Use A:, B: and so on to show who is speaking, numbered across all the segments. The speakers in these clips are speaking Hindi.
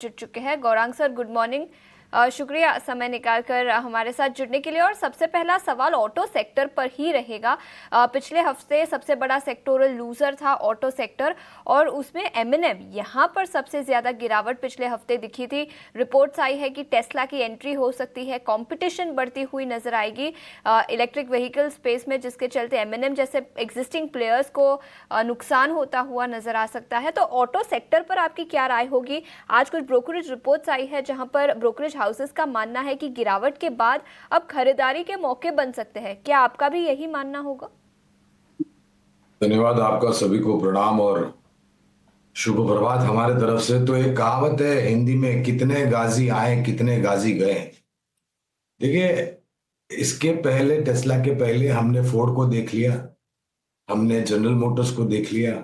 A: जुड़ चुके हैं। Gaurang sir, good morning. शुक्रिया समय निकालकर हमारे साथ जुड़ने के लिए। और सबसे पहला सवाल ऑटो सेक्टर पर ही रहेगा। पिछले हफ्ते सबसे बड़ा सेक्टोरल लूजर था ऑटो सेक्टर, और उसमें एमएनएम यहाँ पर सबसे ज़्यादा गिरावट पिछले हफ्ते दिखी थी। रिपोर्ट्स आई है कि टेस्ला की एंट्री हो सकती है, कंपटीशन बढ़ती हुई नजर आएगी इलेक्ट्रिक व्हीकल स्पेस में, जिसके चलते एमएनएम जैसे एग्जिस्टिंग प्लेयर्स को नुकसान होता हुआ नजर आ सकता है। तो ऑटो सेक्टर पर आपकी क्या राय होगी? आज कुछ ब्रोकरेज रिपोर्ट्स आई है जहां पर ब्रोकरेज हाउसेस का मानना है कि गिरावट के बाद अब खरीदारी के मौके बन सकते हैं। क्या आपका भी यही मानना होगा?
B: धन्यवाद आपका। सभी को प्रणाम और शुभ प्रभात हमारे तरफ से। तो एक कहावत है हिंदी में, कितने गाजी आए कितने गाजी गए। देखिए, इसके पहले, टेस्ला के पहले हमने फोर्ड को देख लिया, हमने जनरल मोटर्स को देख लिया।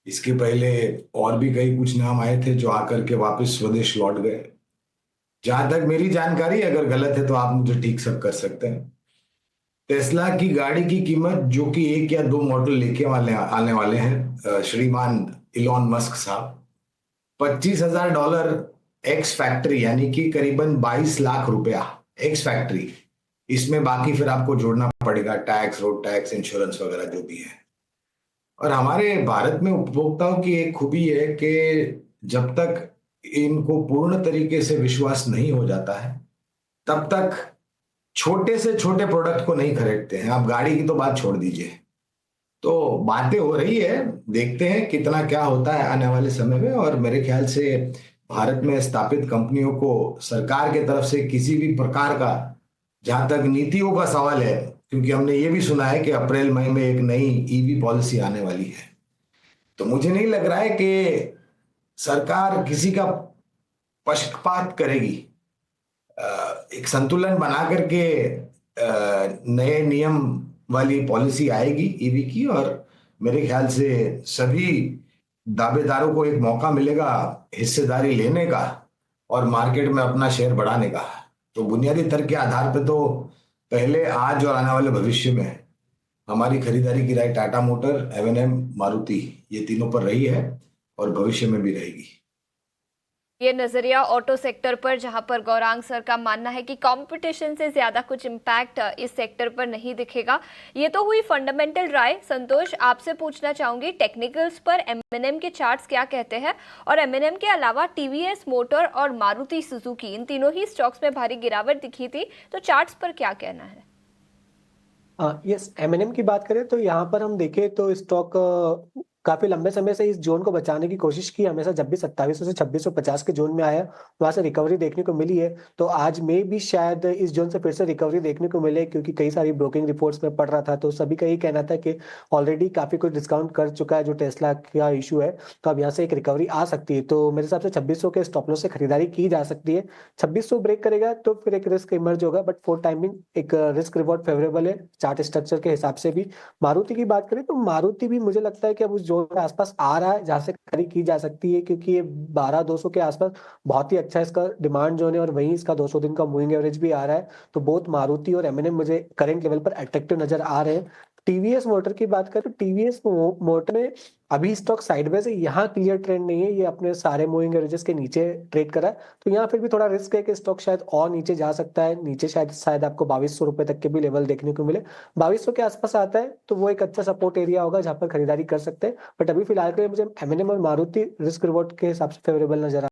B: इसके पहले और भी कई कुछ नाम आए थे जो आकर के वापस स्वदेश लौट गए। जहां तक मेरी जानकारी, अगर गलत है तो आप मुझे ठीक सब कर सकते हैं। टेस्ला की गाड़ी की कीमत, जो कि एक या दो मॉडल लेके वाले आने वाले हैं श्रीमान इलॉन मस्क साहब, $25,000 एक्स फैक्ट्री, यानी कि करीबन 22 लाख रुपया एक्स फैक्ट्री। इसमें बाकी फिर आपको जोड़ना पड़ेगा टैक्स, रोड टैक्स, इंश्योरेंस वगैरह जो भी है। और हमारे भारत में उपभोक्ताओं की एक खूबी है कि जब तक इनको पूर्ण तरीके से विश्वास नहीं हो जाता है, तब तक छोटे से छोटे प्रोडक्ट को नहीं खरीदते हैं। आप गाड़ी की तो बात छोड़ दीजिए। तो बातें हो रही है, देखते हैं कितना क्या होता है आने वाले समय में। और मेरे ख्याल से भारत में स्थापित कंपनियों को सरकार के तरफ से किसी भी प्रकार का, जहां तक नीतियों का सवाल है, क्योंकि हमने ये भी सुना है कि अप्रैल मई में एक नई ईवी पॉलिसी आने वाली है, तो मुझे नहीं लग रहा है कि सरकार किसी का पक्षपात करेगी। एक संतुलन बना करके नए नियम वाली पॉलिसी आएगी ईवी की, और मेरे ख्याल से सभी दावेदारों को एक मौका मिलेगा हिस्सेदारी लेने का और मार्केट में अपना शेयर बढ़ाने का। तो बुनियादी तर्क के आधार पे तो पहले, आज और आने वाले भविष्य में हमारी खरीदारी की राय टाटा मोटर, एमएनएम, मारुति, ये तीनों पर रही है और भविष्य में भी रहेगी।
A: ये नजरिया ऑटो सेक्टर पर, जहां पर गौरांग सर का मानना है कि कंपटीशन से ज्यादा कुछ इम्पैक्ट इस सेक्टर पर नहीं दिखेगा। ये तो हुई फंडामेंटल राय। संतोष, आपसे पूछना चाहूंगी टेक्निकल्स पर एमएनएम के चार्ट्स क्या कहते हैं, और एमएनएम के अलावा टीवीएस मोटर और मारुति सुजुकी, इन तीनों ही स्टॉक्स में भारी गिरावट दिखी थी, तो चार्ट्स पर क्या कहना है?
C: यस, एमएनएम की बात करें तो यहाँ पर हम देखें तो स्टॉक काफी लंबे समय से इस जोन को बचाने की कोशिश की। हमेशा जब भी 2700 से 2650 के जोन में आया, वहां से रिकवरी देखने को मिली है। तो आज में भी शायद इस जोन से फिर से रिकवरी देखने को मिले, क्योंकि कई सारी ब्रोकिंग रिपोर्ट्स में पढ़ रहा था तो सभी का यही कहना था कि ऑलरेडी काफी कुछ डिस्काउंट कर चुका है जो टेस्ला का इशू है। तो अब यहाँ से एक रिकवरी आ सकती है। तो मेरे हिसाब से 2600 के स्टॉप लॉस से खरीदारी की जा सकती है। 2600 ब्रेक करेगा तो फिर एक रिस्क इमर्ज होगा, बट फॉर टाइमिंग एक रिस्क रिवॉर्ड फेवरेबल है चार्ट स्ट्रक्चर के हिसाब से भी। मारुति की बात करें तो मारुति भी मुझे लगता है कि अब उस जोन के आसपास आ रहा है जहां से खरीद की जा सकती है, क्योंकि ये 12,200 के आसपास बहुत ही अच्छा इसका डिमांड जोन है, और वहीं इसका 200 दिन का मूविंग एवरेज भी आ रहा है। तो बोथ मारुति और एमएनएम मुझे करंट लेवल पर अट्रैक्टिव नजर आ रहे हैं। टीवीएस मोटर की बात करें तो टीवीएस मोटर में अभी स्टॉक साइडवेज है, यहाँ क्लियर ट्रेंड नहीं है, ये अपने सारे मूविंग एवरेजेस के नीचे ट्रेड कर रहा है। तो यहाँ फिर भी थोड़ा रिस्क है कि स्टॉक शायद और नीचे जा सकता है। नीचे शायद शायद आपको 2200 रुपए तक के भी लेवल देखने को मिले। 2200 के आसपास आता है तो वो एक अच्छा सपोर्ट एरिया होगा जहां पर खरीदारी कर सकते हैं। बट अभी फिलहाल के लिए मुझे एमएनएम और मारुति रिस्क रिवॉर्ड के हिसाब से फेवरेबल नजर